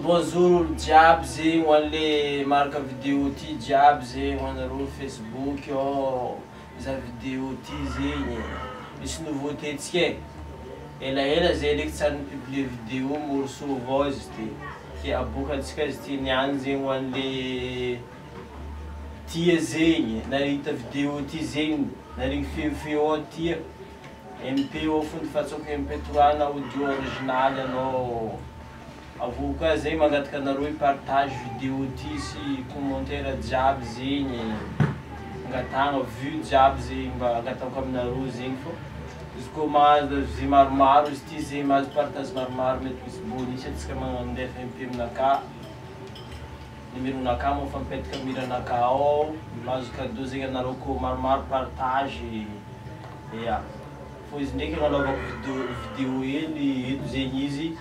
Bonjour diabo zegny hoan'le maraka vidéo ty diabo zegny hoanareo Facebook mizaha vidéo ty zegny misy nouveauté tsika elaela zay ndraiky tsara publier vidéo morceau avao izy ty ke aboakatsika izy ty niany zegny hoan'le tia zegny narita vidéo ty zegny narigny feo tia MP ao fony fatsoko MP3 na audio original anao avoka zay mangataka anareo partage vidéo ty sy commentaire jiaby zegny angatagna vue jiaby zegny mba angatako aminareo zegny fô izy koa mahazo zay maromaro izy ty zegny mahazo partage maromaro mety misy bonus atsika mandefa MP aminaka numéronaka mofa mipetaka miranaka ao mahazo cadeau zegny anareo koa maromaro partage ya fô izy ndraiky agnalovako vidéo hely eto zegny izy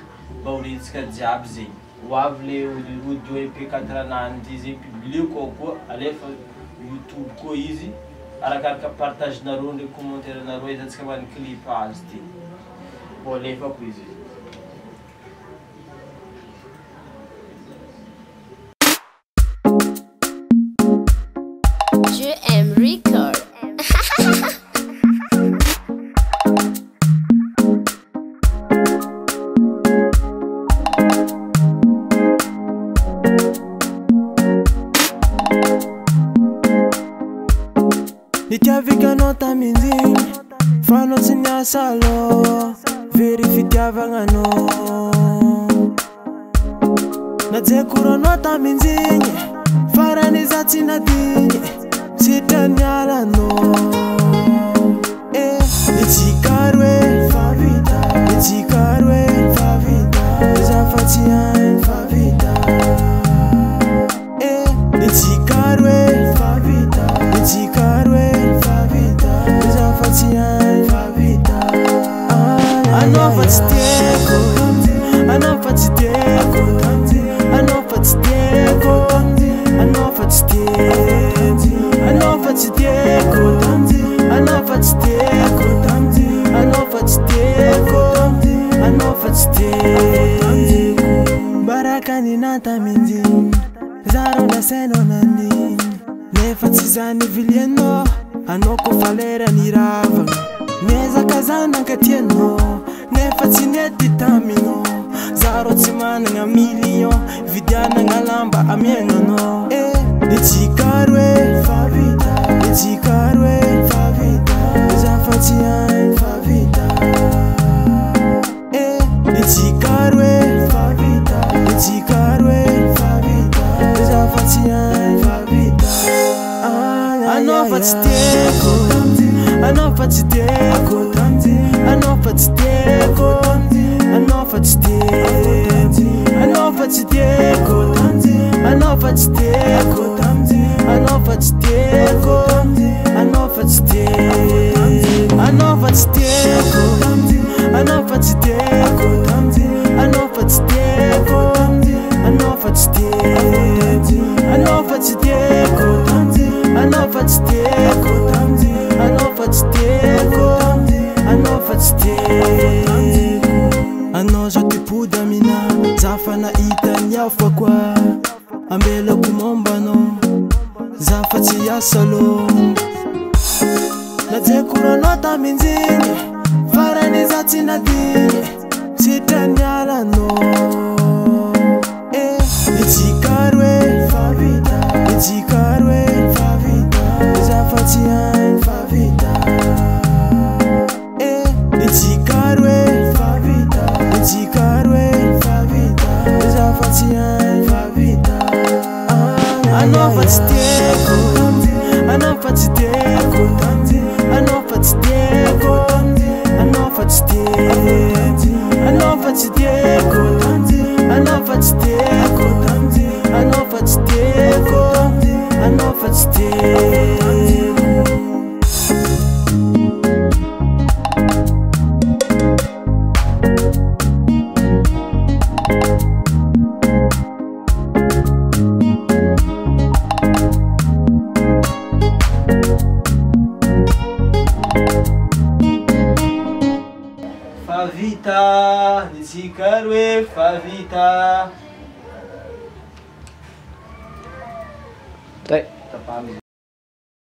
mba horetsika jiaby zegny hoavy le audio MP4 ananjy zegny publieko ao koa alefa YouTube koa izy arakaraka partage nareo ndraiky commentaire nareo izy atsika mba clip azy ty mbo alefako izy Je aime record. Nitiavikanao tamin'igny fanao tsy niasa alô very fitiavagnanao najekoranao tamin'igny farany za tsy nadigny sitra nialanao itsika roe favita itsika roe favita zafatsy hainy favita itsika roe favita itsika roe favita zafatsy hainy favita anao fa tsy tieko anao fa tsy tieko anao fa tsy tieko anao fa tsy tieko anao fa tsy tieko anao fa tsy tieko anao fa tsy tieko anao fa tsy tieko baraka ninata minjiny zaro ndaseno nandiny nefa tsy zany vilianao anao kofa lera niravagna miezaka zany ankatianao nefa tsy nety taminao zaro tsy managna million vidianagna lamba amiagnanao itsika roe favita itsika roe favita zafatsy hainy favita itsika roe favita itsika roe favita zafatsy hainy favita anao fa tsy tieko anao fa tsy tieko anao fa tsy tieko anao fa tsy tieko anao fa tsy tieko anao fa tsy tieko anao fa tsy tieko anao fa tsy tieko anao fa tsy tieko anao fa tsy tieko anao fa tsy tieko anao fa tsy tieko anao fa tsy tieko anao fa tsy tieko anao fa tsy tieko anao fa tsy tieko anao zao tipody amina zafa nahitany aho fa koa ambelako mombanao zafa tsy hiasa alô najekoranao tamin'igny farany za tsy nadigny sitra nialanao itsika roe favita itsika roe favita zafatsy hainy favita itsika roe favita itsika roe favita zafatsy hainy favita anao fa tsy tieko anao fa tsy tieko anao fa tsy tieko anao fa tsy tieko anao fa tsy tieko anao fa tsy tieko anao fa tsy tieko anao fa tsy tieko Favita, nitsikaro favita. Tay. Tapami.